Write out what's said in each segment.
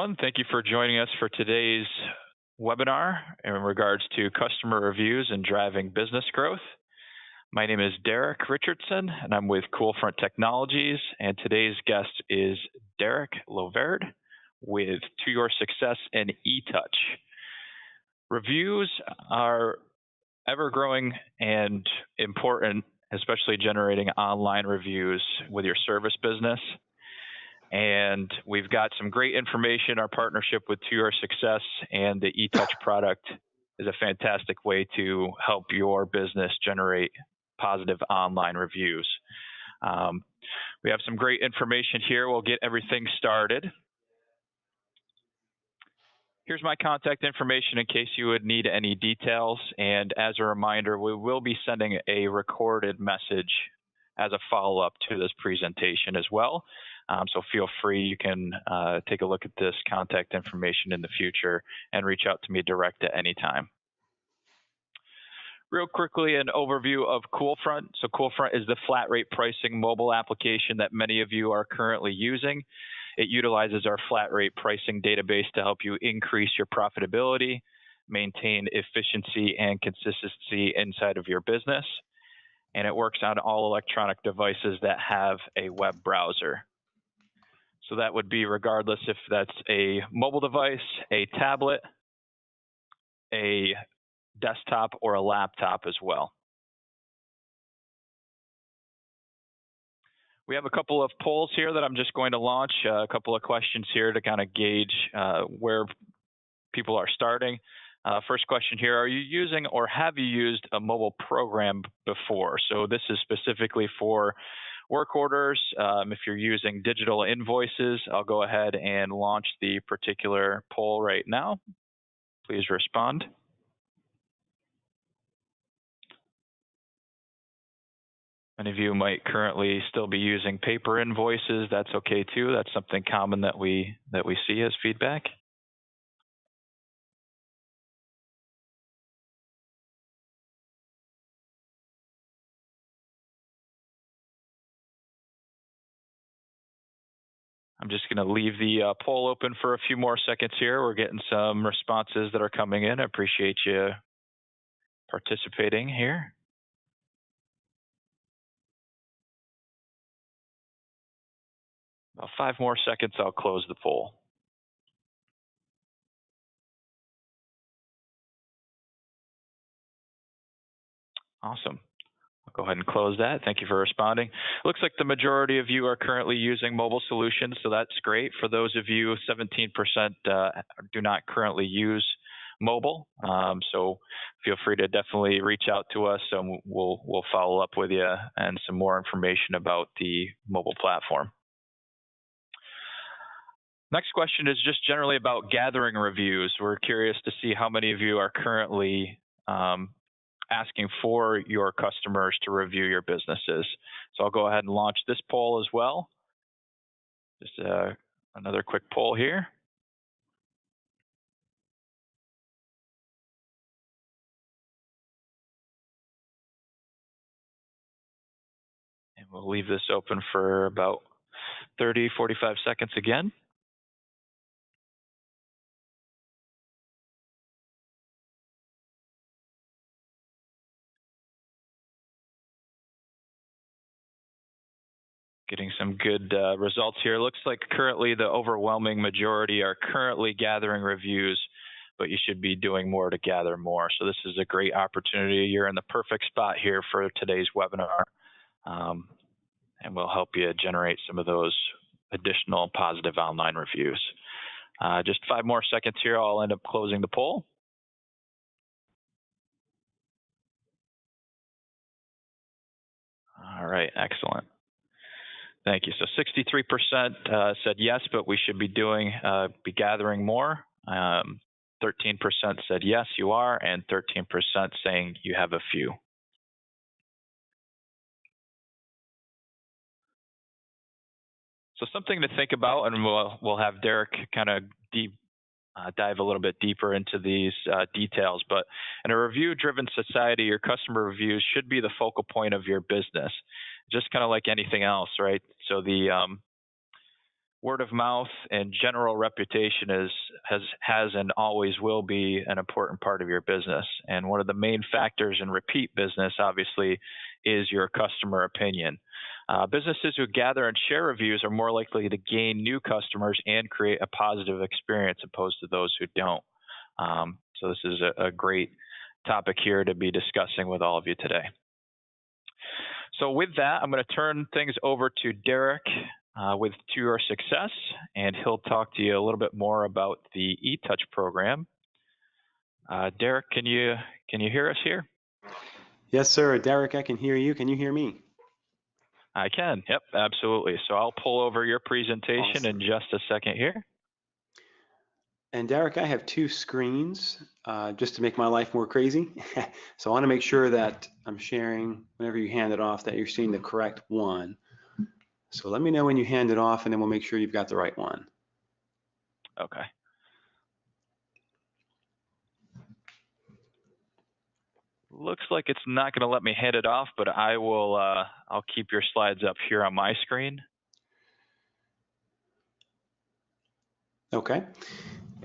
everyone. Thank you for joining us for today's webinar in regards to customer reviews and driving business growth. My name is Derek Richardson, and I'm with Coolfront Technologies, and today's guest is Derek Loverd with To Your Success and eTouch. Reviews are ever-growing and important, especially generating online reviews with your service business. And we've got some great information. Our partnership with To Your Success and the eTouch product is a fantastic way to help your business generate positive online reviews. We have some great information here. We'll get everything started. Here's my contact information in case you would need any details. And as a reminder, we will be sending a recorded message as a follow-up to this presentation as well. So feel free, you can take a look at this contact information in the future and reach out to me direct at any time. Real quickly, an overview of Coolfront. So Coolfront is the flat rate pricing mobile application that many of you are currently using. It utilizes our flat rate pricing database to help you increase your profitability, maintain efficiency and consistency inside of your business. And it works on all electronic devices that have a web browser. So that would be regardless if that's a mobile device, a tablet, a desktop, or a laptop as well. We have a couple of polls here that I'm just going to launch, a couple of questions here to kind of gauge where people are starting. First question here, are you using or have you used a mobile program before? So this is specifically for work orders. If you're using digital invoices, I'll go ahead and launch the particular poll right now. Please respond. Many of you might currently still be using paper invoices. That's okay too. That's something common that we see as feedback. I'm just going to leave the poll open for a few more seconds here. We're getting some responses that are coming in. I appreciate you participating here. About 5 more seconds, I'll close the poll. Awesome. Go ahead and close that. Thank you for responding. Looks like the majority of you are currently using mobile solutions, so that's great. For those of you, 17% do not currently use mobile. So feel free to definitely reach out to us, and we'll follow up with you and some more information about the mobile platform. Next question is just generally about gathering reviews. We're curious to see how many of you are currently asking for your customers to review your businesses. So I'll go ahead and launch this poll as well. Just another quick poll here. And we'll leave this open for about 30, 45 seconds again. Getting some good results here. Looks like currently the overwhelming majority are currently gathering reviews, but you should be doing more to gather more. So this is a great opportunity. You're in the perfect spot here for today's webinar, and we'll help you generate some of those additional positive online reviews. Just 5 more seconds here. I'll end up closing the poll. All right, excellent. Thank you. So 63% said yes, but we should be gathering more. 13% said yes, you are, and 13% saying you have a few. So something to think about, and we'll have Derek kind of dive a little bit deeper into these details. But in a review-driven society, your customer reviews should be the focal point of your business, just kind of like anything else, right? So word of mouth and general reputation has and always will be an important part of your business. And one of the main factors in repeat business, obviously, is your customer opinion. Businesses who gather and share reviews are more likely to gain new customers and create a positive experience opposed to those who don't. So this is a great topic here to be discussing with all of you today. So with that, I'm going to turn things over to Derek with To Your Success, and he'll talk to you a little bit more about the eTouch program. Derek, can you hear us here? Yes, sir. Derek, I can hear you. Can you hear me? I can. Yep, absolutely. So I'll pull over your presentation Awesome. in just a second here. And Derek, I have two screens just to make my life more crazy. So I want to make sure that I'm sharing, whenever you hand it off, that you're seeing the correct one. So let me know when you hand it off, and then we'll make sure you've got the right one. Okay. Looks like it's not going to let me hand it off, but I will. I'll keep your slides up here on my screen. Okay.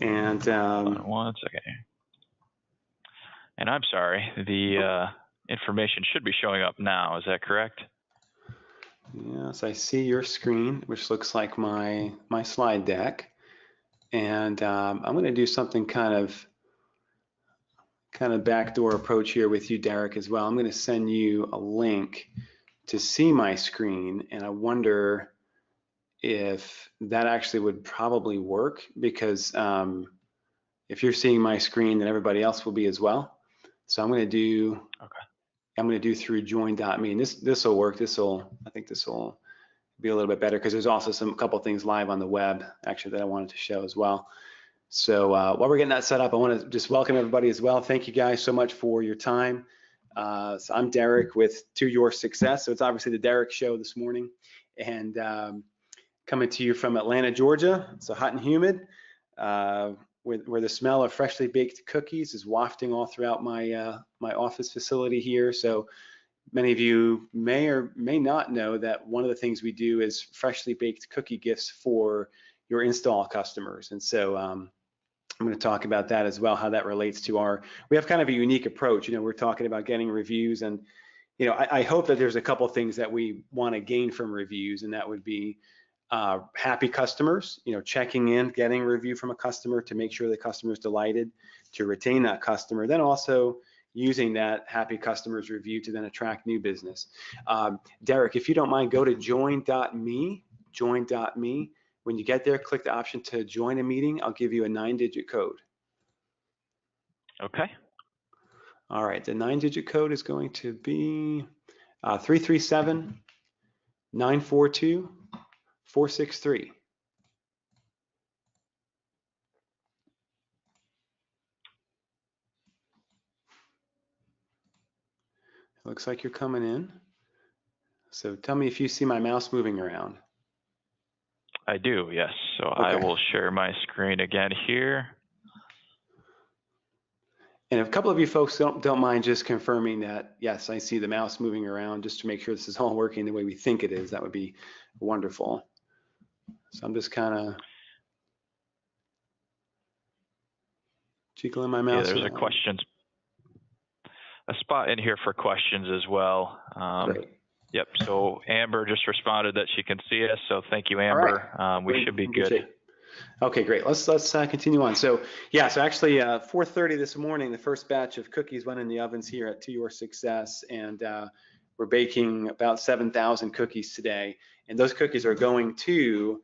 And one second here. And I'm sorry, the information should be showing up now. Is that correct? Yes, I see your screen, which looks like my slide deck. And I'm going to do something kind of backdoor approach here with you, Derek, as well. I'm going to send you a link to see my screen, and I wonder if that actually would probably work, because if you're seeing my screen, then everybody else will be as well. So I'm going to do through join.me, and this will work. I think this will be a little bit better, because there's also a couple things live on the web actually that I wanted to show as well. So while we're getting that set up, I want to just welcome everybody as well. Thank you guys so much for your time. So I'm Derek with To Your Success. So it's obviously the Derek Show this morning, and coming to you from Atlanta, Georgia. It's hot and humid, where the smell of freshly baked cookies is wafting all throughout my my office facility here. So many of you may or may not know that one of the things we do is freshly baked cookie gifts for your install customers. And so I'm going to talk about that as well, how that relates to we have kind of a unique approach. You know, we're talking about getting reviews, and, you know, I hope that there's a couple of things that we want to gain from reviews, and that would be happy customers, you know, checking in, getting a review from a customer to make sure the customer is delighted, to retain that customer, then also using that happy customer's review to then attract new business. Derek, if you don't mind, go to join.me. When you get there, click the option to join a meeting. I'll give you a 9-digit code. Okay. All right, the 9-digit code is going to be 337-942-463. It looks like you're coming in. So tell me if you see my mouse moving around. I do, yes. So Okay. I will share my screen again here. And if a couple of you folks don't mind just confirming that, yes, I see the mouse moving around, just to make sure this is all working the way we think it is, that would be wonderful. So I'm just kind of jiggling my mouse Yeah, there's around. a spot in here for questions as well. Great. Yep, so Amber just responded that she can see us, so thank you, Amber. All right. We should be good. Okay, great. Let's continue on. So yeah, so actually 4:30 this morning, the first batch of cookies went in the ovens here at To Your Success, and we're baking about 7,000 cookies today. And those cookies are going to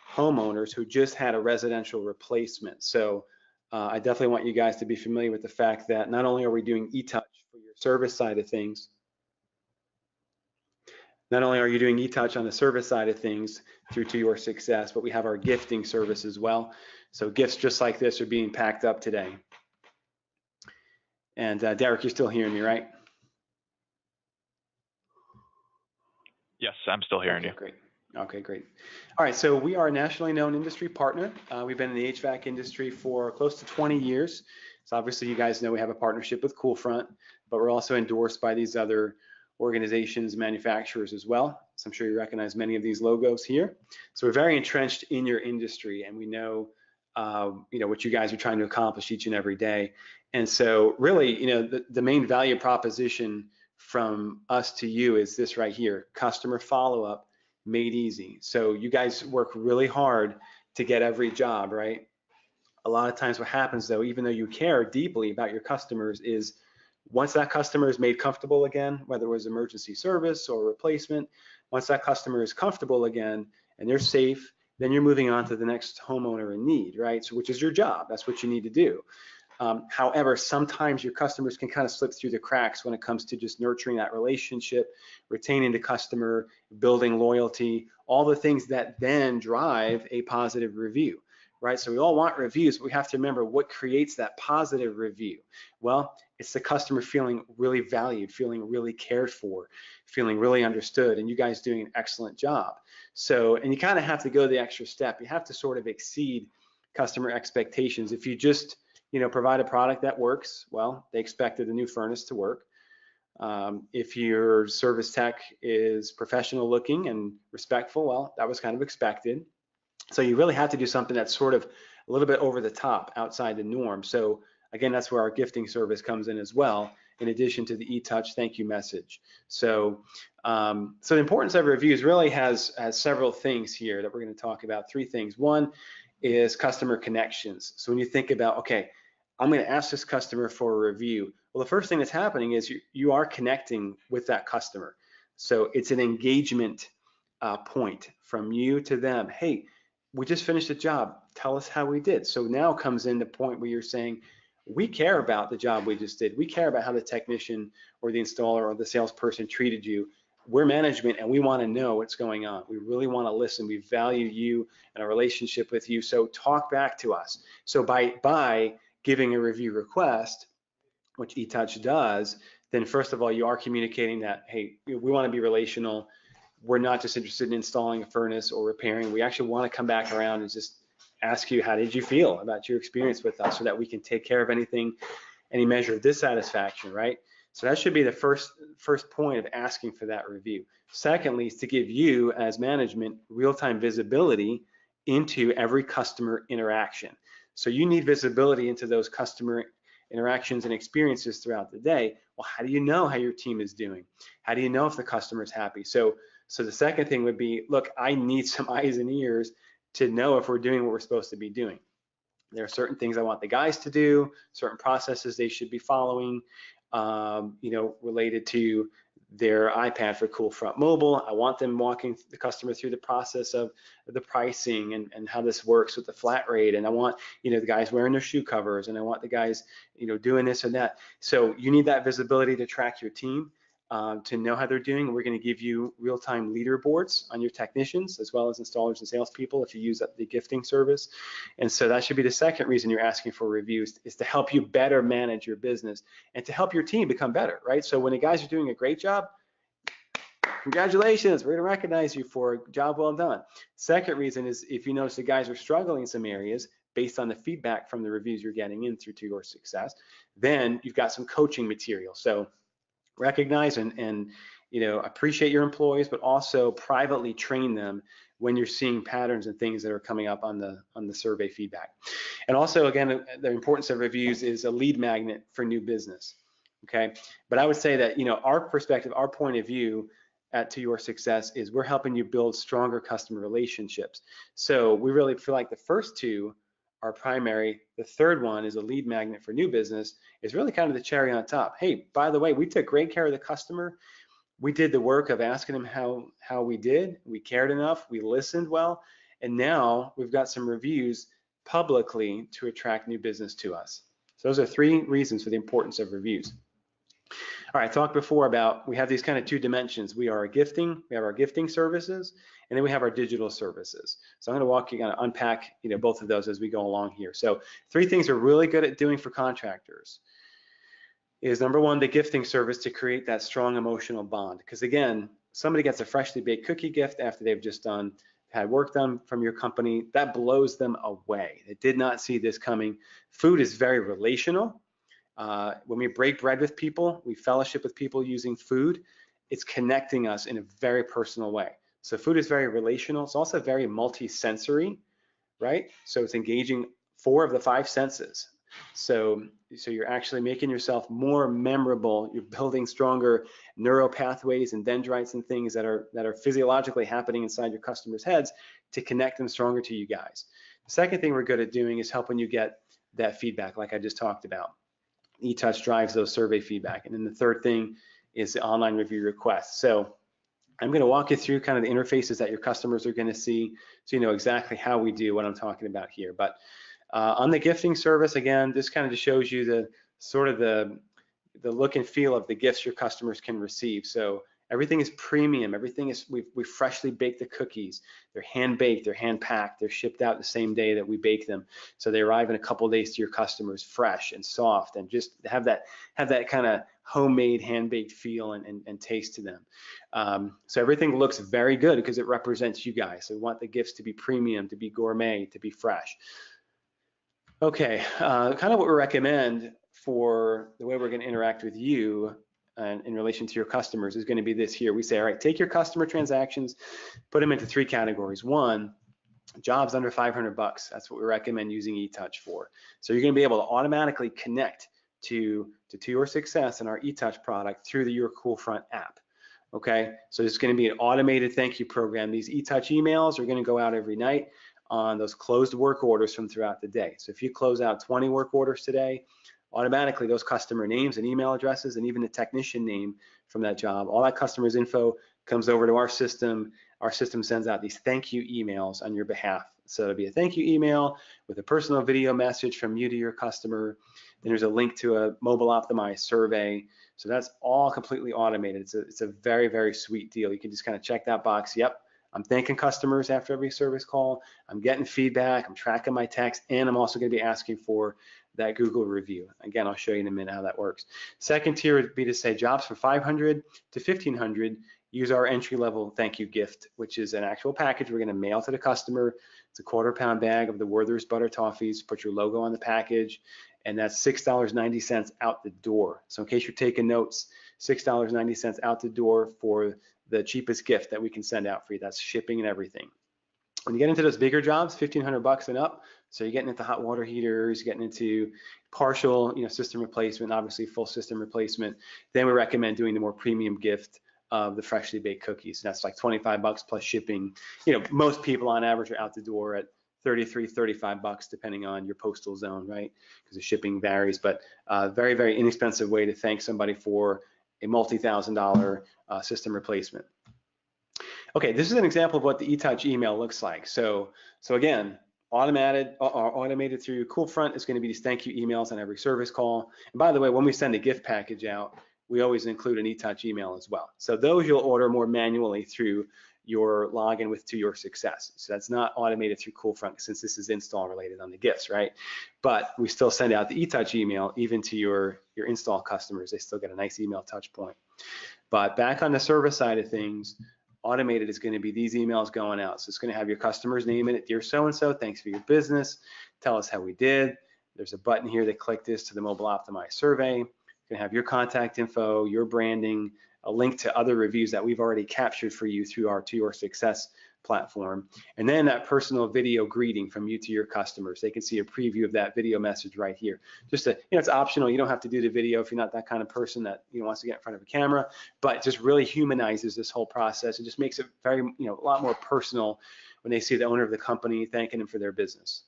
homeowners who just had a residential replacement. So I definitely want you guys to be familiar with the fact that not only are we doing eTouch for your service side of things, not only are you doing eTouch on the service side of things through To Your Success, but we have our gifting service as well. So gifts just like this are being packed up today. And Derek, you're still hearing me, right? Yes, I'm still hearing you. Great. Okay, great. All right, so we are a nationally known industry partner. We've been in the HVAC industry for close to 20 years. So obviously you guys know we have a partnership with Coolfront, but we're also endorsed by these other organizations, manufacturers as well. So I'm sure you recognize many of these logos here. So we're very entrenched in your industry, and we know, what you guys are trying to accomplish each and every day. And so really, the main value proposition from us to you is this right here: customer follow-up made easy. So you guys work really hard to get every job, right? A lot of times what happens though, even though you care deeply about your customers, is once that customer is made comfortable again, whether it was emergency service or replacement, once that customer is comfortable again and they're safe, then you're moving on to the next homeowner in need, right? So which is your job, that's what you need to do. However, sometimes your customers can kind of slip through the cracks when it comes to just nurturing that relationship, retaining the customer, building loyalty, all the things that then drive a positive review, right? So we all want reviews, but we have to remember what creates that positive review. Well, it's the customer feeling really valued, feeling really cared for, feeling really understood, and you guys doing an excellent job. So, and you kind of have to go the extra step. You have to sort of exceed customer expectations. If you just provide a product that works, well, they expected the new furnace to work. If your service tech is professional looking and respectful, well, that was kind of expected. So you really have to do something that's sort of a little bit over the top, outside the norm. So again, that's where our gifting service comes in as well, in addition to the eTouch thank you message. So, so the importance of reviews really has several things here that we're going to talk about. Three things. One is customer connections. So when you think about, okay, I'm going to ask this customer for a review. Well, the first thing that's happening is you are connecting with that customer. So it's an engagement point from you to them. Hey, we just finished a job. Tell us how we did. So now comes in the point where you're saying, we care about the job we just did. We care about how the technician or the installer or the salesperson treated you. We're management and we want to know what's going on. We really want to listen. We value you and a relationship with you. So talk back to us. So by giving a review request, which eTouch does, then first of all, you are communicating that, hey, we want to be relational. We're not just interested in installing a furnace or repairing. We actually want to come back around and just ask you, how did you feel about your experience with us, so that we can take care of any measure of dissatisfaction, right? So that should be the first point of asking for that review. Secondly, is to give you as management real-time visibility into every customer interaction. So you need visibility into those customer interactions and experiences throughout the day. Well, how do you know how your team is doing? How do you know if the customer is happy? So the second thing would be, look, I need some eyes and ears to know if we're doing what we're supposed to be doing. There are certain things I want the guys to do, certain processes they should be following, related to their iPad for Coolfront Mobile. I want them walking the customer through the process of the pricing and how this works with the flat rate. And I want, the guys wearing their shoe covers, and I want the guys, doing this and that. So you need that visibility to track your team, to know how they're doing. We're going to give you real-time leaderboards on your technicians as well as installers and salespeople if you use the gifting service. And so that should be the second reason you're asking for reviews, is to help you better manage your business and to help your team become better, right? So when the guys are doing a great job, congratulations, we're going to recognize you for a job well done. Second reason is if you notice the guys are struggling in some areas based on the feedback from the reviews you're getting in through To Your Success, then you've got some coaching material. So recognize and appreciate your employees, but also privately train them when you're seeing patterns and things that are coming up on the survey feedback. And also, again, the importance of reviews is a lead magnet for new business. Okay, but I would say that our perspective, our point of view at To Your Success is we're helping you build stronger customer relationships. So we really feel like the first two are primary. The third one is a lead magnet for new business, is really kind of the cherry on top. Hey, by the way, we took great care of the customer. We did the work of asking them how we did. We cared enough. We listened well. And now we've got some reviews publicly to attract new business to us. So those are three reasons for the importance of reviews. All right, I talked before about we have these kind of two dimensions. We have our gifting services, and then we have our digital services. So I'm going to walk you, kind of unpack both of those as we go along here. So three things we're really good at doing for contractors is, number one, the gifting service, to create that strong emotional bond. Because again, somebody gets a freshly baked cookie gift after they've just had work done from your company, that blows them away. They did not see this coming. Food is very relational. When we break bread with people, we fellowship with people using food. it's connecting us in a very personal way. So food is very relational. It's also very multi-sensory, right? So it's engaging 4 of the 5 senses. So you're actually making yourself more memorable. You're building stronger neural pathways and dendrites and things that are physiologically happening inside your customers' heads to connect them stronger to you guys. The second thing we're good at doing is helping you get that feedback, like I just talked about. eTouch drives those survey feedback. And then the third thing is the online review requests. So I'm going to walk you through kind of the interfaces that your customers are going to see, so you know exactly how we do what I'm talking about here. But on the gifting service, again, this kind of just shows you the sort of the look and feel of the gifts your customers can receive. So everything is premium. Everything is, we freshly bake the cookies. They're hand baked, they're hand packed, they're shipped out the same day that we bake them. So they arrive in a couple of days to your customers, fresh and soft, and just have that kind of homemade, hand baked feel and taste to them. So everything looks very good because it represents you guys. So we want the gifts to be premium, to be gourmet, to be fresh. Okay, kind of what we recommend for the way we're going to interact with you and in relation to your customers is going to be this here. We say, all right, take your customer transactions, put them into 3 categories. 1, jobs under 500 bucks. That's what we recommend using eTouch for. So you're going to be able to automatically connect to your success in our eTouch product through the Your Coolfront app. Okay, so it's going to be an automated thank you program. These eTouch emails are going to go out every night on those closed work orders from throughout the day. So if you close out 20 work orders today, automatically those customer names and email addresses and even the technician name from that job, all that customer's info comes over to our system. Our system sends out these thank you emails on your behalf. So it'll be a thank you email with a personal video message from you to your customer. Then there's a link to a mobile optimized survey. So that's all completely automated. It's a very, very sweet deal. You can just kind of check that box. Yep, I'm thanking customers after every service call. I'm getting feedback. I'm tracking my text, and I'm also going to be asking for that Google review. Again, I'll show you in a minute how that works. Second tier would be to say jobs from 500 to 1500. Use our entry-level thank you gift, which is an actual package we're going to mail to the customer. It's a quarter-pound bag of the Werther's Butter Toffees. Put your logo on the package, and that's $6.90 out the door. So in case you're taking notes, $6.90 out the door for the cheapest gift that we can send out for you. That's shipping and everything. When you get into those bigger jobs, 1,500 bucks and up, so you're getting into hot water heaters, getting into partial, system replacement, obviously full system replacement, then we recommend doing the more premium gift of the freshly baked cookies. That's like 25 bucks plus shipping. Most people on average are out the door at 33, 35 bucks, depending on your postal zone, right? Because the shipping varies, but very, very inexpensive way to thank somebody for a multi-$1,000 system replacement. Okay, this is an example of what the eTouch email looks like. So again, automated through Coolfront is going to be these thank you emails on every service call. And by the way, when we send a gift package out, we always include an eTouch email as well. So those you'll order more manually through your login to your success. So that's not automated through Coolfront since this is install related on the gifts, right? But we still send out the eTouch email even to your install customers. They still get a nice email touch point. But back on the service side of things, automated is going to be these emails going out. So it's going to have your customer's name in it. Dear so-and-so, thanks for your business. Tell us how we did. There's a button here to click this to the mobile optimized survey. It's going to have your contact info, your branding, a link to other reviews that we've already captured for you through our To Your Success platform. And then that personal video greeting from you to your customers. They can see a preview of that video message right here. Just it's optional. You don't have to do the video if you're not that kind of person that wants to get in front of a camera, but it just really humanizes this whole process. It just makes it very, a lot more personal when they see the owner of the company thanking them for their business.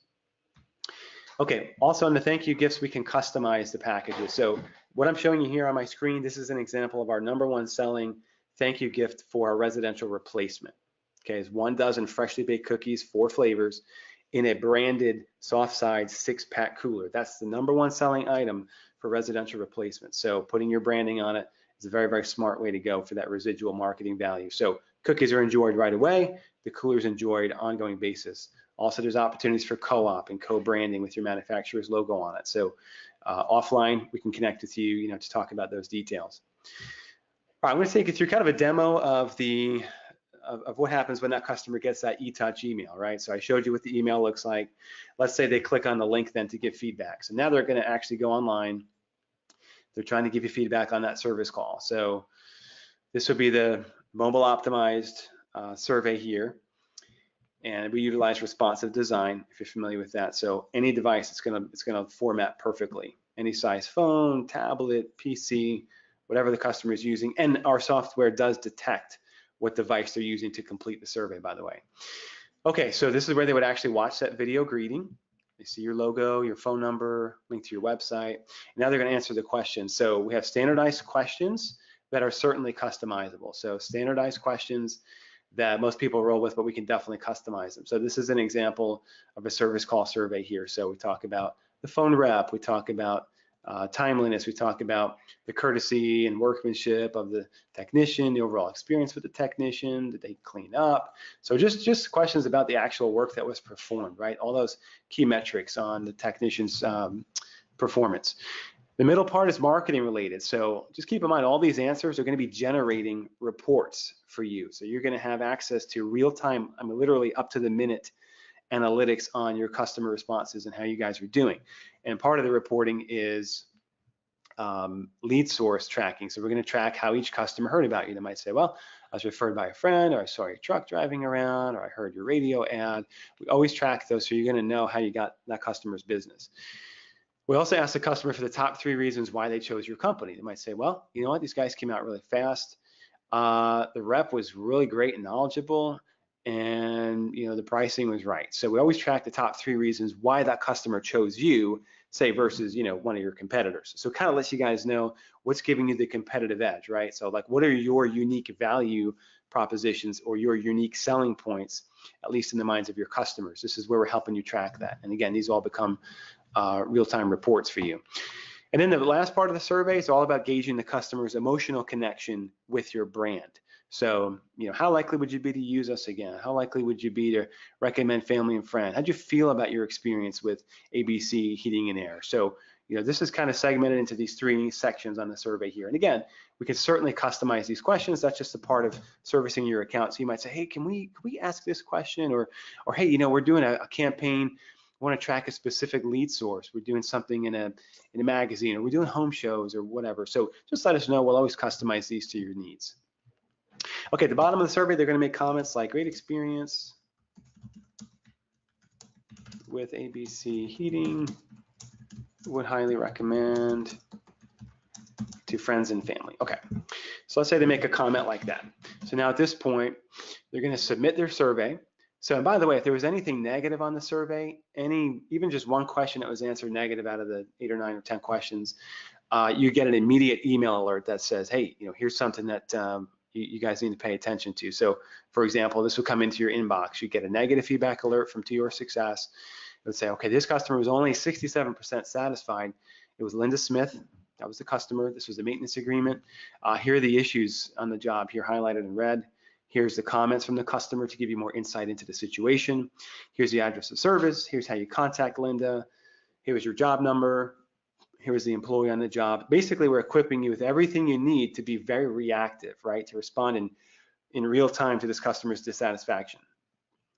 Okay, also on the thank you gifts, we can customize the packages. So what I'm showing you here on my screen, this is an example of our #1 selling thank you gift for our residential replacement. Okay, it's 1 dozen freshly baked cookies, 4 flavors in a branded soft side 6-pack cooler. That's the #1 selling item for residential replacement. So putting your branding on it is a very, very smart way to go for that residual marketing value. So cookies are enjoyed right away. The cooler is enjoyed on an ongoing basis. Also, there's opportunities for co-op and co-branding with your manufacturer's logo on it. So offline, we can connect with you, to talk about those details. All right, I'm going to take you through kind of a demo of what happens when that customer gets that eTouch email, right? So I showed you what the email looks like. Let's say they click on the link then to give feedback. So now they're going to actually go online. They're trying to give you feedback on that service call. So This would be the mobile optimized survey here. And we utilize responsive design, if you're familiar with that. So any device, it's gonna format perfectly. Any size phone, tablet, PC, whatever the customer is using. And our software does detect what device they're using to complete the survey, by the way. Okay, so this is where they would actually watch that video greeting. They see your logo, your phone number, link to your website. Now they're gonna answer the questions. So we have standardized questions that are certainly customizable. So standardized questions that most people roll with, but we can definitely customize them. So this is an example of a service call survey here. So we talk about the phone rep, we talk about timeliness, we talk about the courtesy and workmanship of the technician, the overall experience with the technician, did they clean up? So just questions about the actual work that was performed, right? All those key metrics on the technician's performance. The middle part is marketing related. So just keep in mind, all these answers are going to be generating reports for you. So you're going to have access to real-time, I mean, literally up to the minute analytics on your customer responses and how you guys are doing. And part of the reporting is lead source tracking. So we're going to track how each customer heard about you. They might say, well, I was referred by a friend, or I saw your truck driving around, or I heard your radio ad. We always track those, so you're going to know how you got that customer's business. We also ask the customer for the top 3 reasons why they chose your company. They might say, well, you know what, these guys came out really fast. The rep was really great and knowledgeable, and you know, the pricing was right. So we always track the top 3 reasons why that customer chose you, say, versus, you know, one of your competitors. So it kind of lets you guys know what's giving you the competitive edge, right? So like, what are your unique value propositions or your unique selling points, at least in the minds of your customers? This is where we're helping you track that. And again, these all become real-time reports for you. And then the last part of the survey is all about gauging the customer's emotional connection with your brand. So, you know, how likely would you be to use us again? How likely would you be to recommend family and friend? How'd you feel about your experience with ABC Heating and Air? So, you know, this is kind of segmented into these 3 sections on the survey here. And again, we can certainly customize these questions. That's just a part of servicing your account. So you might say, hey, can we ask this question? Or hey, you know, we're doing a campaign. Want to track a specific lead source. We're doing something in a magazine, or we're doing home shows or whatever. So just let us know. We'll always customize these to your needs. Okay, at the bottom of the survey, they're going to make comments like great experience with ABC Heating, would highly recommend to friends and family. Okay, so let's say they make a comment like that. So now at this point, they're going to submit their survey. So, and by the way, if there was anything negative on the survey, even just one question that was answered negative out of the 8 or 9 or 10 questions, you get an immediate email alert that says, hey, you know, here's something that you guys need to pay attention to. So, for example, this will come into your inbox. You get a negative feedback alert from To Your Success. It would say, okay, this customer was only 67% satisfied. It was Linda Smith. That was the customer. This was the maintenance agreement. Here are the issues on the job here highlighted in red. Here's the comments from the customer to give you more insight into the situation. Here's the address of service. Here's how you contact Linda. Here's your job number. Here's the employee on the job. Basically, we're equipping you with everything you need to be very reactive, right? To respond in real time to this customer's dissatisfaction.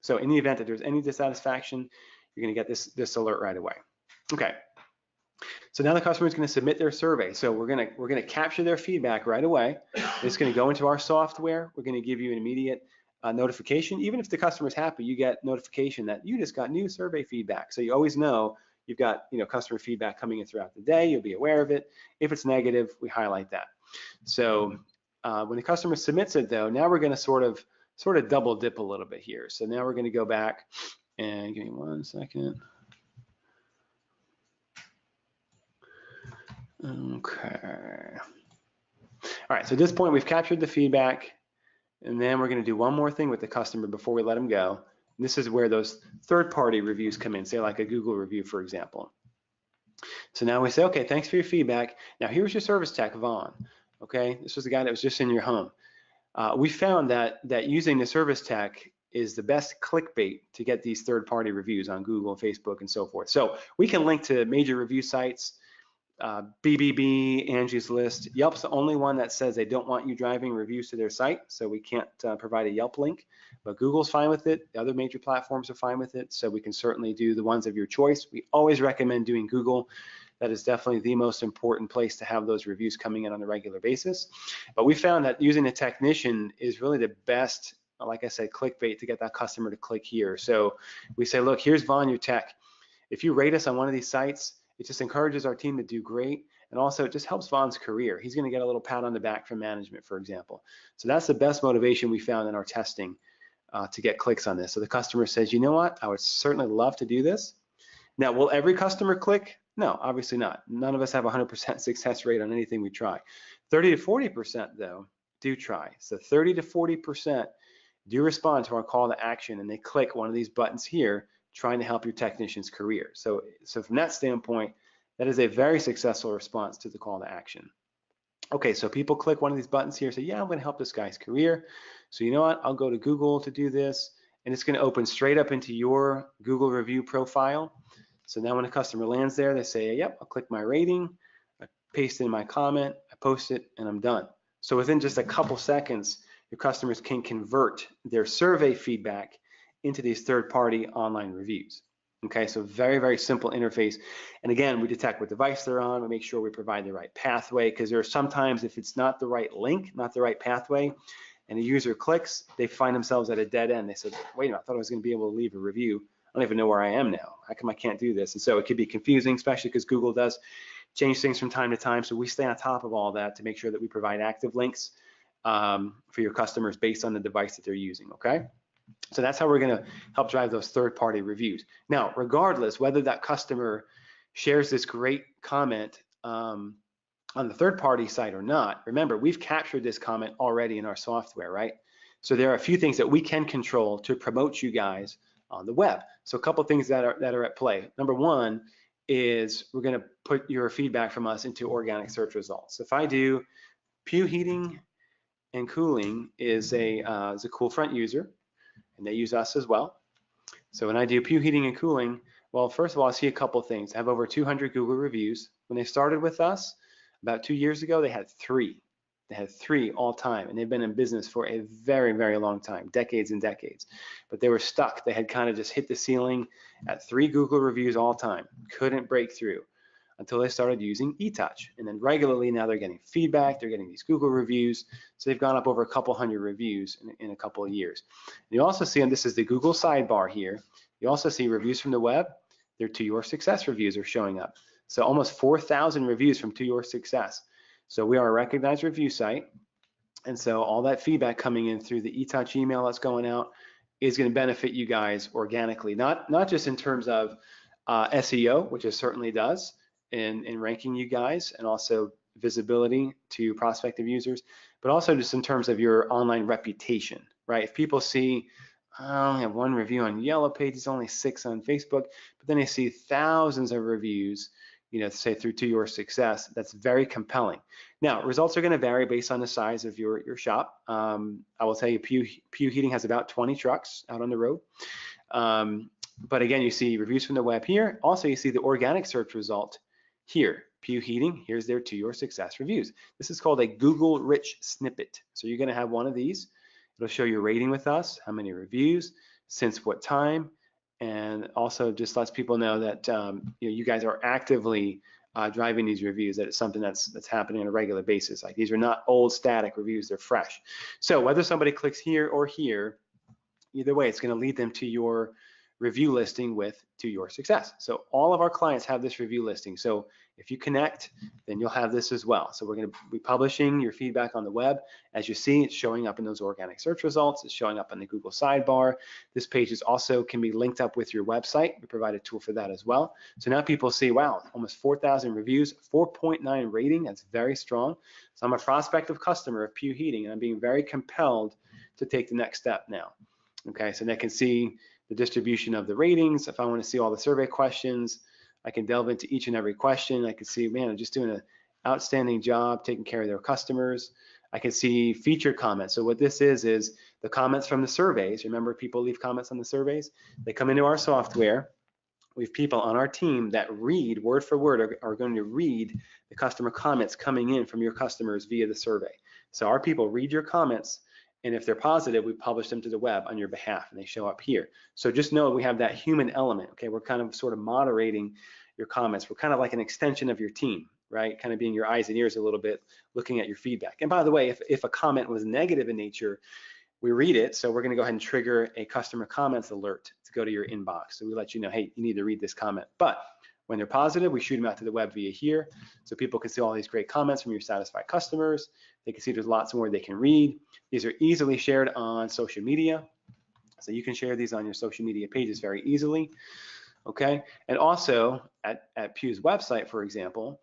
So in the event that there's any dissatisfaction, you're gonna get this alert right away. Okay. So now the customer is going to submit their survey. So we're going to capture their feedback right away. It's going to go into our software. We're going to give you an immediate notification. Even if the customer is happy, you get notification that you just got new survey feedback. So you always know you've got, you know, customer feedback coming in throughout the day. You'll be aware of it. If it's negative, we highlight that. So when the customer submits it, though, now we're going to sort of double dip a little bit here. So now we're going to go back and give me 1 second. Okay. All right, so at this point, we've captured the feedback, and then we're going to do one more thing with the customer before we let them go. And this is where those third-party reviews come in, say like a Google review, for example. So now we say, okay, thanks for your feedback. Now here's your service tech, Vaughn. Okay, this was the guy that was just in your home. We found that using the service tech is the best clickbait to get these third-party reviews on Google, Facebook, and so forth. So we can link to major review sites, BBB, Angie's List. Yelp's the only one that says they don't want you driving reviews to their site, so we can't provide a Yelp link, but Google's fine with it. The other major platforms are fine with it, so we can certainly do the ones of your choice. We always recommend doing Google that is definitely the most important place to have those reviews coming in on a regular basis. But we found that using a technician is really the best, like I said, clickbait to get that customer to click here. So we say, look, here's Vaughn, your tech. If you rate us on one of these sites, it just encourages our team to do great. And also it just helps Vaughn's career. He's going to get a little pat on the back from management, for example. So that's the best motivation we found in our testing to get clicks on this. So the customer says, you know what, I would certainly love to do this. Now, will every customer click? No, obviously not. None of us have a 100% success rate on anything we try. 30 to 40% though do try. So 30 to 40% do respond to our call to action and they click one of these buttons here trying to help your technician's career. So from that standpoint, that is a very successful response to the call to action. Okay, so people click one of these buttons here, say, yeah, I'm going to help this guy's career. So you know what? I'll go to Google to do this, and it's going to open straight up into your Google review profile. So now when a customer lands there, they say, yep, I'll click my rating, I paste in my comment, I post it, and I'm done. So within just a couple seconds, your customers can convert their survey feedback into these third-party online reviews. Okay, so very, very simple interface. And again, we detect what device they're on. We make sure we provide the right pathway, because there are sometimes if it's not the right link, not the right pathway, and the user clicks, they find themselves at a dead end. They said, wait a minute, I thought I was going to be able to leave a review. I don't even know where I am now. How come I can't do this? And so it could be confusing, especially because Google does change things from time to time. So we stay on top of all that to make sure that we provide active links for your customers based on the device that they're using, okay? So that's how we're going to help drive those third-party reviews. Now, regardless whether that customer shares this great comment on the third-party site or not, remember, we've captured this comment already in our software, right? So there are a few things that we can control to promote you guys on the web. So a couple things that are at play. Number one is we're going to put your feedback from us into organic search results. If I do Pew Heating and Cooling is a Coolfront user, and they use us as well. So when I do Pew Heating and Cooling, well, first of all, I see a couple things. I have over 200 Google reviews. When they started with us about 2 years ago, they had 3. They had 3 all time, and they've been in business for a very, very long time, decades and decades. But they were stuck. They had kind of just hit the ceiling at 3 Google reviews all time. Couldn't break through until they started using eTouch. And then regularly now they're getting feedback, they're getting these Google reviews. So they've gone up over a couple hundred reviews in a couple of years. And you also see, and this is the Google sidebar here, you also see reviews from the web. Their To Your Success reviews are showing up. So almost 4,000 reviews from To Your Success. So we are a recognized review site. And so all that feedback coming in through the eTouch email that's going out is going to benefit you guys organically, not just in terms of SEO, which it certainly does, in ranking you guys, and also visibility to prospective users, but also just in terms of your online reputation, right? If people see, I only have 1 review on Yellow Pages, only 6 on Facebook, but then they see thousands of reviews, you know, say through To Your Success, that's very compelling. Now, results are going to vary based on the size of your shop. I will tell you, Pew Heating has about 20 trucks out on the road. But again, you see reviews from the web here. Also, you see the organic search result here. Pew Heating, here's their To Your Success reviews. This is called a Google Rich Snippet. So you're going to have one of these. It'll show your rating with us, how many reviews, since what time, and also just lets people know that you guys are actively driving these reviews, that it's something that's happening on a regular basis. Like, these are not old static reviews, they're fresh. So whether somebody clicks here or here, either way, it's going to lead them to your review listing with To Your Success. So all of our clients have this review listing. So if you connect, then you'll have this as well. So we're going to be publishing your feedback on the web. As you see, it's showing up in those organic search results. It's showing up in the Google sidebar. This page is also can be linked up with your website. We provide a tool for that as well. So now people see, wow, almost 4,000 reviews, 4.9 rating. That's very strong. So I'm a prospective customer of Pew Heating, and I'm being very compelled to take the next step now. Okay, so they can see the distribution of the ratings. If I want to see all the survey questions, I can delve into each and every question. I can see, man, I'm just doing an outstanding job taking care of their customers. I can see featured comments. So what this is the comments from the surveys. Remember, people leave comments on the surveys. They come into our software. We have people on our team that read word for word, are going to read the customer comments coming in from your customers via the survey. So our people read your comments, And if they're positive, we publish them to the web on your behalf, and they show up here. So just know we have that human element, okay? We're kind of sort of moderating your comments. We're kind of like an extension of your team, right? Kind of being your eyes and ears a little bit, looking at your feedback. And by the way, if a comment was negative in nature, we read it, so we're gonna go ahead and trigger a customer comments alert to go to your inbox. So we let you know, hey, you need to read this comment. But when they're positive, we shoot them out to the web via here, so people can see all these great comments from your satisfied customers. They can see there's lots more they can read. These are easily shared on social media, so you can share these on your social media pages very easily, okay? And also, at Pew's website, for example,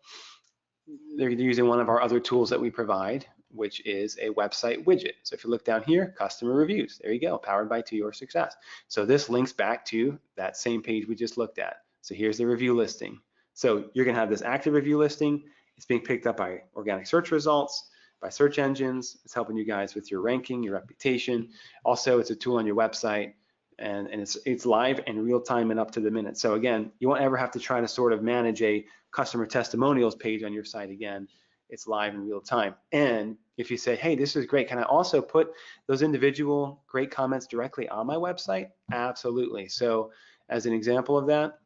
they're using one of our other tools that we provide, which is a website widget. So if you look down here, customer reviews, there you go, powered by To Your Success. So this links back to that same page we just looked at. So here's the review listing. So you're gonna have this active review listing. It's being picked up by organic search results, by search engines. It's helping you guys with your ranking, your reputation. Also, it's a tool on your website, and it's live and real time and up to the minute. So again, you won't ever have to try to sort of manage a customer testimonials page on your site again. It's live in real time. And if you say, hey, this is great, can I also put those individual great comments directly on my website? Absolutely. So as an example of that,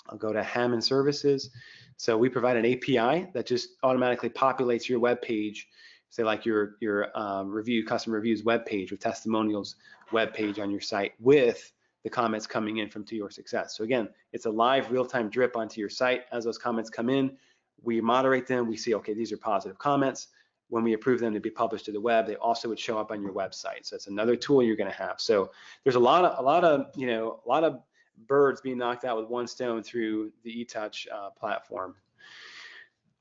I'll go to Hammond Services. So we provide an API that just automatically populates your web page, say like your customer reviews web page with testimonials web page on your site with the comments coming in from To Your Success. So again, it's a live real-time drip onto your site. As those comments come in, we moderate them. We see, okay, these are positive comments. When we approve them to be published to the web, they also would show up on your website. So it's another tool you're going to have. So there's a lot of birds being knocked out with one stone through the eTouch platform.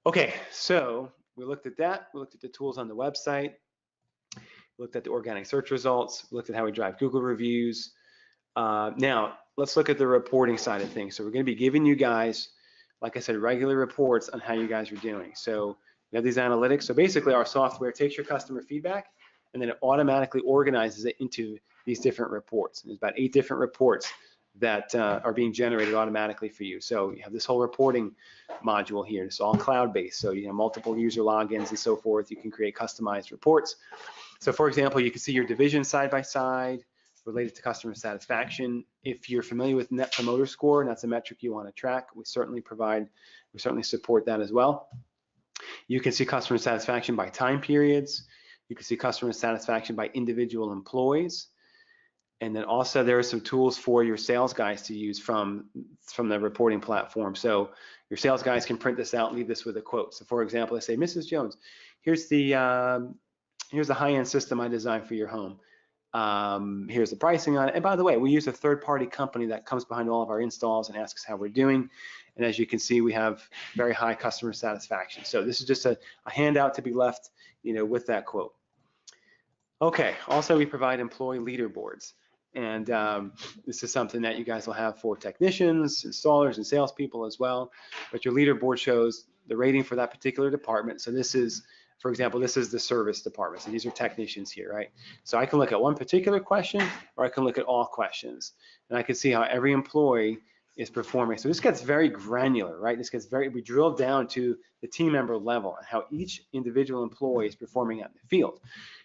Okay, so we looked at that. We looked at the tools on the website. We looked at the organic search results. We looked at how we drive Google reviews. Now, let's look at the reporting side of things. So we're going to be giving you guys, like I said, regular reports on how you guys are doing. So we have these analytics. So basically, our software takes your customer feedback, and then it automatically organizes it into these different reports. And there's about 8 different reports that are being generated automatically for you. So you have this whole reporting module here. It's all cloud-based. So you have multiple user logins and so forth. You can create customized reports. So for example, you can see your division side by side related to customer satisfaction. If you're familiar with Net Promoter Score, and that's a metric you want to track, we certainly support that as well. You can see customer satisfaction by time periods. You can see customer satisfaction by individual employees. And then also there are some tools for your sales guys to use from the reporting platform. So your sales guys can print this out and leave this with a quote. So for example, they say, Mrs. Jones, here's the high-end system I designed for your home. Here's the pricing on it. And by the way, we use a third-party company that comes behind all of our installs and asks how we're doing. And as you can see, we have very high customer satisfaction. So this is just a handout to be left, with that quote. Okay, also we provide employee leaderboards. And this is something that you guys will have for technicians, installers, and salespeople as well. But your leaderboard shows the rating for that particular department. So this is, for example, this is the service department. So these are technicians here, right? So I can look at one particular question, or I can look at all questions. And I can see how every employee is performing. So this gets very granular, right? We drill down to the team member level and how each individual employee is performing out in the field.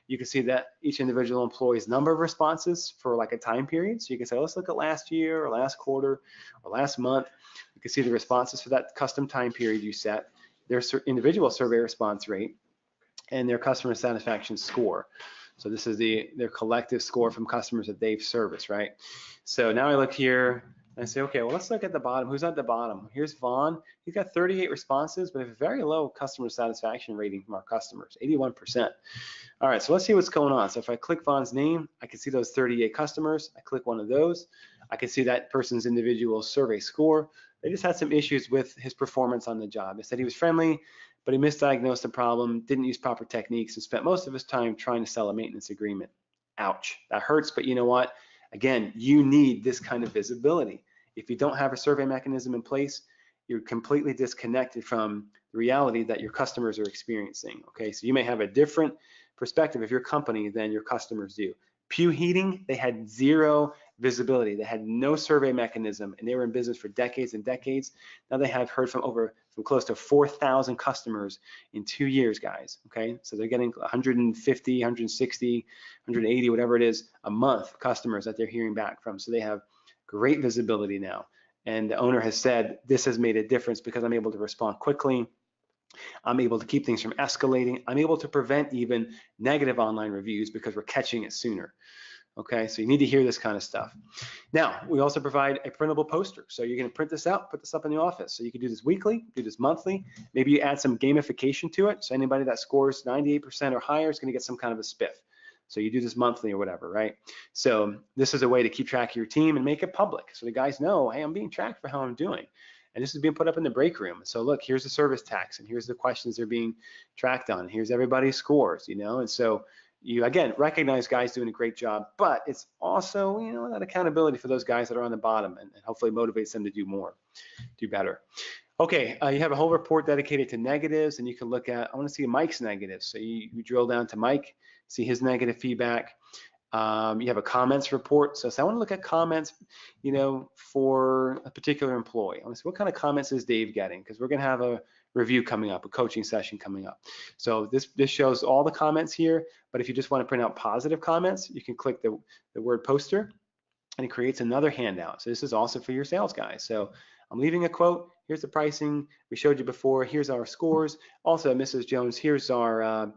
You can see that each individual employee's number of responses for like a time period. So you can say, let's look at last year or last quarter or last month. You can see the responses for that custom time period you set, their individual survey response rate, and their customer satisfaction score. So this is their collective score from customers that they've serviced, right? So now I look here and I say, okay, well, let's look at the bottom. Who's at the bottom? Here's Vaughn. He's got 38 responses, but a very low customer satisfaction rating from our customers, 81%. All right, so let's see what's going on. So if I click Vaughn's name, I can see those 38 customers. I click one of those. I can see that person's individual survey score. They just had some issues with his performance on the job. They said he was friendly, but he misdiagnosed the problem, didn't use proper techniques, and spent most of his time trying to sell a maintenance agreement. Ouch, that hurts, but you know what? Again, you need this kind of visibility. If you don't have a survey mechanism in place, you're completely disconnected from the reality that your customers are experiencing, okay? So you may have a different perspective of your company than your customers do. Pew Heating, they had 0 visibility. They had no survey mechanism, and they were in business for decades and decades. Now they have heard from close to 4,000 customers in 2 years, guys. Okay, so they're getting 150, 160, 180, whatever it is, a month customers that they're hearing back from. So they have great visibility now. And the owner has said, this has made a difference because I'm able to respond quickly. I'm able to keep things from escalating. I'm able to prevent even negative online reviews because we're catching it sooner. Okay, so you need to hear this kind of stuff. Now, we also provide a printable poster. So you're going to print this out, put this up in the office. So you can do this weekly, do this monthly. Maybe you add some gamification to it. So anybody that scores 98% or higher is going to get some kind of a spiff. So you do this monthly or whatever, right? So this is a way to keep track of your team and make it public. So the guys know, hey, I'm being tracked for how I'm doing. And this is being put up in the break room. So look, here's the service tax, and here's the questions they're being tracked on. Here's everybody's scores, you know? And so you, again, recognize guys doing a great job, but it's also, you know, that accountability for those guys that are on the bottom, and hopefully motivates them to do more, do better. Okay, you have a whole report dedicated to negatives, and you can look at, I want to see Mike's negatives. So you drill down to Mike, see his negative feedback. You have a comments report. So I want to look at comments, you know, for a particular employee. I want to see what kind of comments is Dave getting, because we're going to have a review coming up, a coaching session coming up. So this shows all the comments here, but if you just want to print out positive comments, you can click the word poster, and it creates another handout. So this is also for your sales guys. So I'm leaving a quote. Here's the pricing we showed you before. Here's our scores. Also, Mrs. Jones, here's our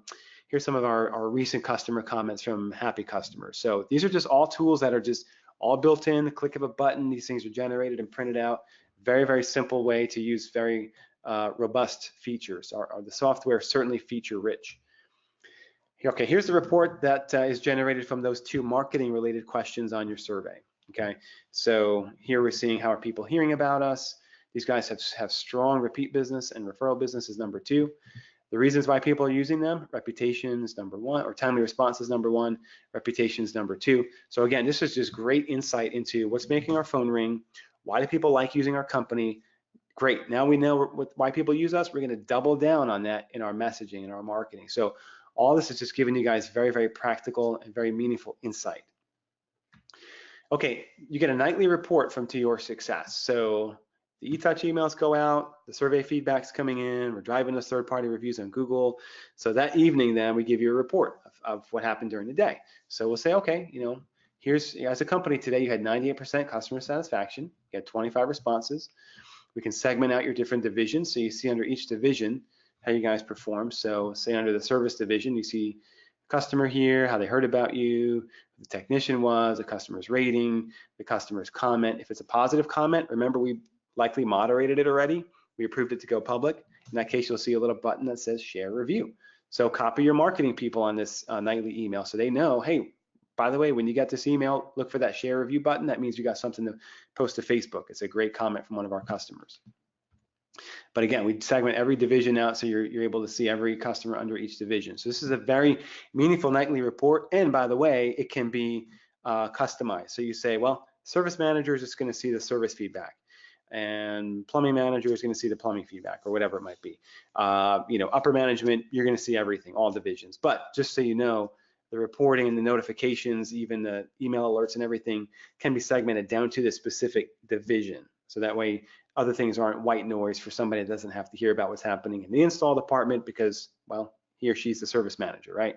here's some of our recent customer comments from happy customers. So these are just all tools that are just all built in. The click of a button, these things are generated and printed out. Very, very simple way to use very robust features. The software is certainly feature rich. Okay, here's the report that is generated from those 2 marketing related questions on your survey. Okay, so here we're seeing how are people hearing about us. These guys have strong repeat business, and referral business is number 2. The reasons why people are using them: reputation is number 1, or timely response is number 1, reputation is number 2. So again, this is just great insight into what's making our phone ring, why do people like using our company. Great, now we know why people use us. We're going to double down on that in our messaging and our marketing. So all this is just giving you guys very, very practical and very meaningful insight. Okay, you get a nightly report from To Your Success. So the eTouch emails go out, the survey feedback's coming in, we're driving those third-party reviews on Google. So that evening then we give you a report of what happened during the day. So we'll say, okay, you know, here's, as a company today, you had 98% customer satisfaction, you had 25 responses. We can segment out your different divisions. So you see under each division how you guys perform. So say under the service division, you see customer here, how they heard about you, who the technician was, the customer's rating, the customer's comment. If it's a positive comment, remember we likely moderated it already. We approved it to go public. In that case, you'll see a little button that says share review. So copy your marketing people on this nightly email so they know, hey, by the way, when you get this email, look for that share review button. That means you got something to post to Facebook. It's a great comment from one of our customers. But again, we segment every division out so you're able to see every customer under each division. So this is a very meaningful nightly report. And by the way, it can be customized. So you say, well, service manager is just going to see the service feedback, and plumbing manager is going to see the plumbing feedback, or whatever it might be. You know, upper management, you're going to see everything, all divisions. But just so you know, the reporting and the notifications, even the email alerts and everything can be segmented down to the specific division. So that way other things aren't white noise for somebody that doesn't have to hear about what's happening in the install department because, well, he or she's the service manager, right?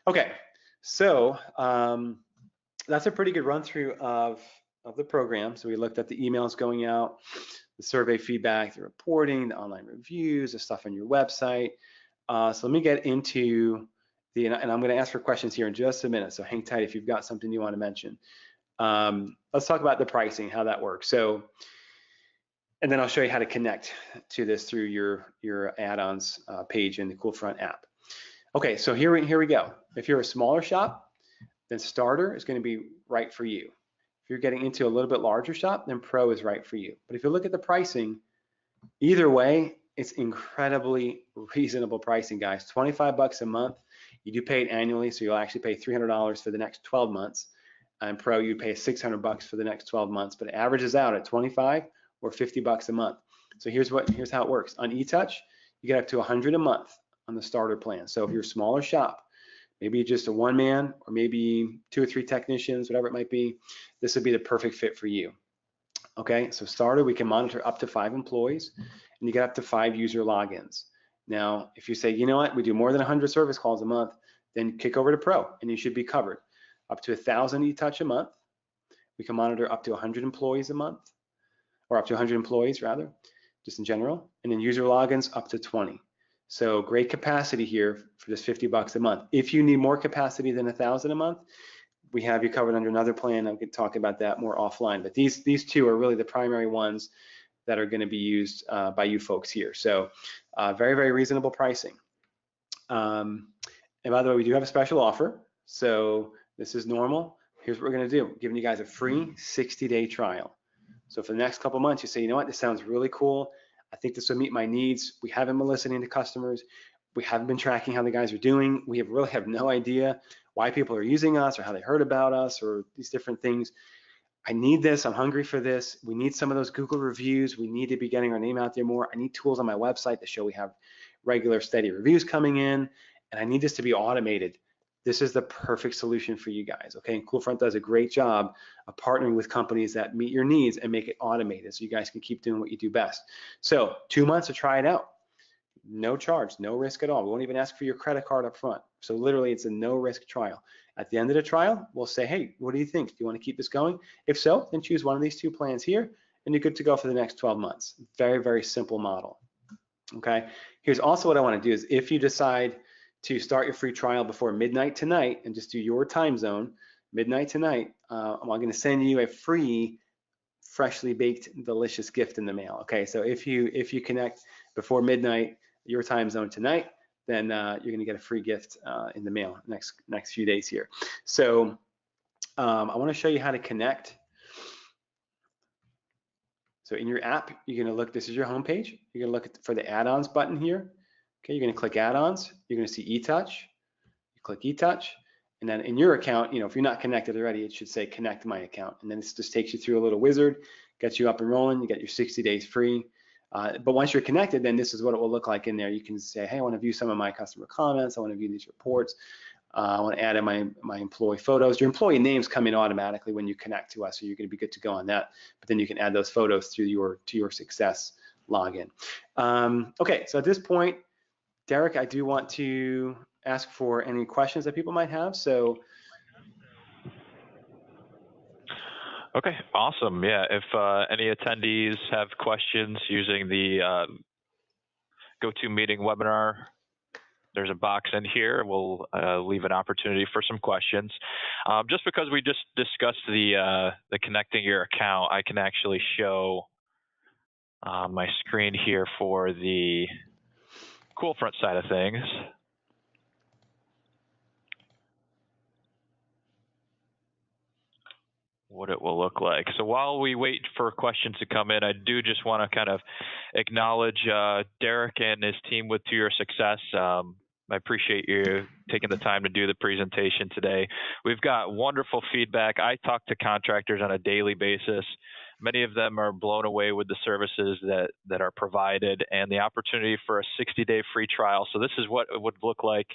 Okay, so that's a pretty good run through of the program. So we looked at the emails going out, the survey feedback, the reporting, the online reviews, the stuff on your website. So let me get into and I'm going to ask for questions here in just a minute. So hang tight if you've got something you want to mention. Let's talk about the pricing, how that works. So, and then I'll show you how to connect to this through your add-ons page in the Coolfront app. Okay, so here we go. If you're a smaller shop, then Starter is going to be right for you. If you're getting into a little bit larger shop, then Pro is right for you. But if you look at the pricing, either way, it's incredibly reasonable pricing, guys. 25 bucks a month. You do pay it annually, so you'll actually pay $300 for the next 12 months. And Pro, you pay 600 bucks for the next 12 months, but it averages out at 25 or 50 bucks a month. So here's how it works. On eTouch, you get up to 100 a month on the starter plan. So if you're a smaller shop, maybe just a one man, or maybe 2 or 3 technicians, whatever it might be, this would be the perfect fit for you. Okay, so starter, we can monitor up to 5 employees, and you get up to 5 user logins. Now, if you say, you know what, we do more than 100 service calls a month, then kick over to Pro, and you should be covered. Up to 1,000 eTouch a month. We can monitor up to 100 employees a month, or up to 100 employees rather, just in general. And then user logins up to 20. So great capacity here for just 50 bucks a month. If you need more capacity than 1,000 a month, we have you covered under another plan. I'm going to talk about that more offline. But these two are really the primary ones that are going to be used by you folks here. So very, very reasonable pricing. And by the way, we do have a special offer. So this is normal. Here's what we're going to do. Giving you guys a free 60-day trial. So for the next couple months, you say, you know what, this sounds really cool. I think this will meet my needs. We haven't been listening to customers. We haven't been tracking how the guys are doing. We really have no idea why people are using us or how they heard about us or these different things. I need this. I'm hungry for this. We need some of those Google reviews. We need to be getting our name out there more. I need tools on my website to show we have regular, steady reviews coming in, and I need this to be automated. This is the perfect solution for you guys, okay? And Coolfront does a great job of partnering with companies that meet your needs and make it automated so you guys can keep doing what you do best. So 2 months to try it out. No charge, no risk at all. We won't even ask for your credit card up front. So literally it's a no risk trial. At the end of the trial, we'll say, hey, what do you think? Do you want to keep this going? If so, then choose one of these 2 plans here and you're good to go for the next 12 months. Very, very simple model. Okay, here's also what I want to do is if you decide to start your free trial before midnight tonight and just do your time zone, midnight tonight, I'm going to send you a free, freshly baked, delicious gift in the mail. Okay, so if you connect before midnight, your time zone tonight, then you're going to get a free gift in the mail next few days here. So I want to show you how to connect. So in your app, you're going to look, this is your home page. You're going to look for the add-ons button here. Okay, you're going to click add-ons. You're going to see eTouch. You click eTouch. And then in your account, if you're not connected already, it should say connect my account. And then this just takes you through a little wizard, gets you up and rolling. You get your 60 days free. But once you're connected, then this is what it will look like in there. You can say, hey, I want to view some of my customer comments. I want to view these reports. I want to add in my employee photos. Your employee names come in automatically when you connect to us, so you're going to be good to go on that. But then you can add those photos through to your success login. Okay, so at this point, Derek, I do want to ask for any questions that people might have. So. Okay, awesome. Yeah, if any attendees have questions using the GoToMeeting webinar, there's a box in here. We'll leave an opportunity for some questions. Just because we just discussed the connecting your account, I can actually show my screen here for the Coolfront side of things. What it will look like. So while we wait for questions to come in, I do just want to kind of acknowledge Derek and his team with To Your Success. I appreciate you taking the time to do the presentation today. We've got wonderful feedback. I talk to contractors on a daily basis. Many of them are blown away with the services that are provided and the opportunity for a 60-day free trial. So this is what it would look like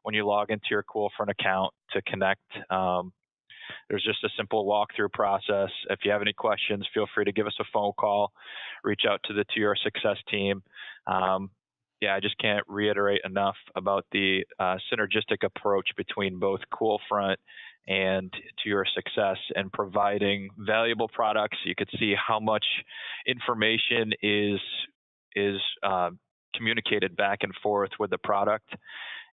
when you log into your Coolfront account to connect. There's just a simple walkthrough process. If you have any questions, feel free to give us a phone call, reach out to the To Your Success team. Yeah, I just can't reiterate enough about the synergistic approach between both Coolfront and To Your Success and providing valuable products. You could see how much information is communicated back and forth with the product.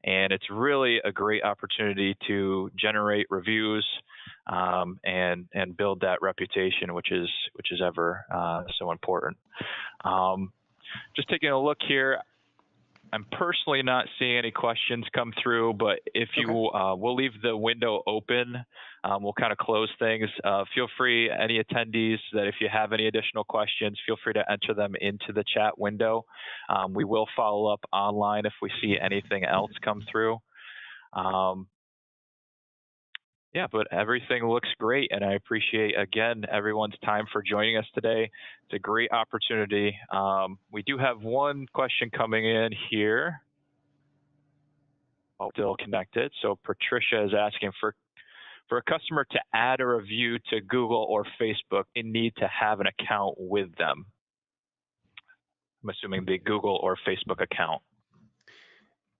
And it's really a great opportunity to generate reviews and build that reputation, which is ever so important. Just taking a look here, I'm personally not seeing any questions come through, but if you, we'll leave the window open. We'll kind of close things. Feel free, any attendees, that if you have any additional questions, feel free to enter them into the chat window. We will follow up online if we see anything else come through. Yeah, but everything looks great, and I appreciate, again, everyone's time for joining us today. It's a great opportunity. We do have one question coming in here. still connected. So Patricia is asking for a customer to add a review to Google or Facebook, they need to have an account with them. I'm assuming the Google or Facebook account.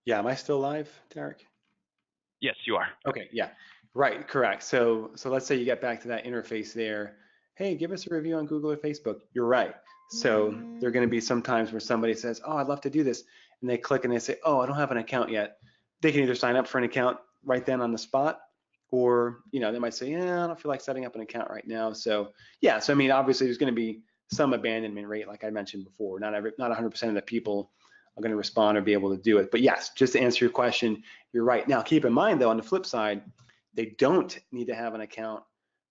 Yeah, am I still live, Derek? Yes, you are. Okay, yeah, right, correct. So let's say you get back to that interface there. Hey, give us a review on Google or Facebook. You're right. So there are going to be some times where somebody says, oh, I'd love to do this, and they click and they say, oh, I don't have an account yet. They can either sign up for an account right then on the spot, or they might say, yeah, I don't feel like setting up an account right now. So yeah, so I mean, obviously there's going to be some abandonment rate, like I mentioned before. Not 100% of the people are going to respond or be able to do it. But yes, just to answer your question, you're right. Now, keep in mind, though, on the flip side, they don't need to have an account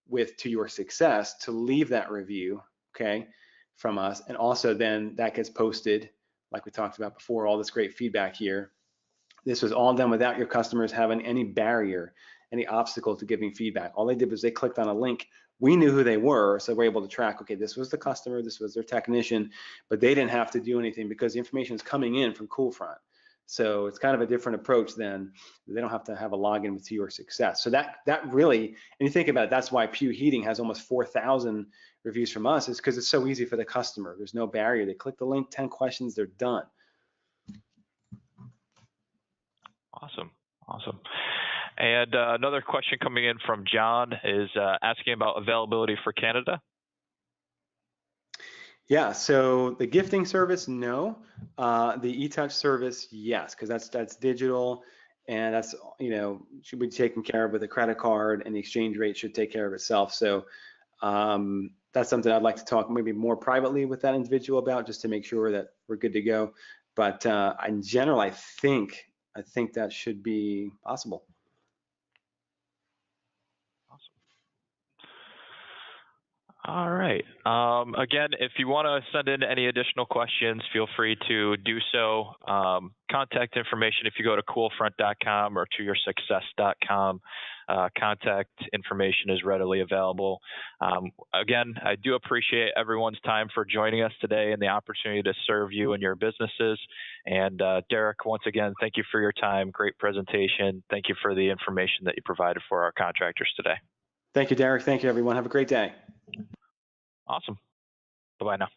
with To Your Success to leave that review, okay, from us. And also then that gets posted, like we talked about before, all this great feedback here. This was all done without your customers having any barrier, any obstacle to giving feedback. All they did was they clicked on a link. We knew who they were, so we're able to track, okay, this was the customer, this was their technician, but they didn't have to do anything because the information is coming in from Coolfront. So it's kind of a different approach then. They don't have to have a login with To Your Success. So that really, and you think about it, that's why Pew Heating has almost 4,000 reviews from us, is because it's so easy for the customer. There's no barrier. They click the link, 10 questions, they're done. Awesome. And another question coming in from John is asking about availability for Canada. Yeah, so the gifting service, no. The eTouch service, yes, because that's digital, and that's should be taken care of with a credit card, and the exchange rate should take care of itself. So that's something I'd like to talk maybe more privately with that individual about, just to make sure that we're good to go. But in general, I think that should be possible. All right. Again, if you want to send in any additional questions, feel free to do so. Contact information, if you go to coolfront.com or toyoursuccess.com, contact information is readily available. Again, I do appreciate everyone's time for joining us today and the opportunity to serve you and your businesses. And Derek, once again, thank you for your time. Great presentation. Thank you for the information that you provided for our contractors today. Thank you, Derek. Thank you, everyone. Have a great day. Awesome. Bye-bye now.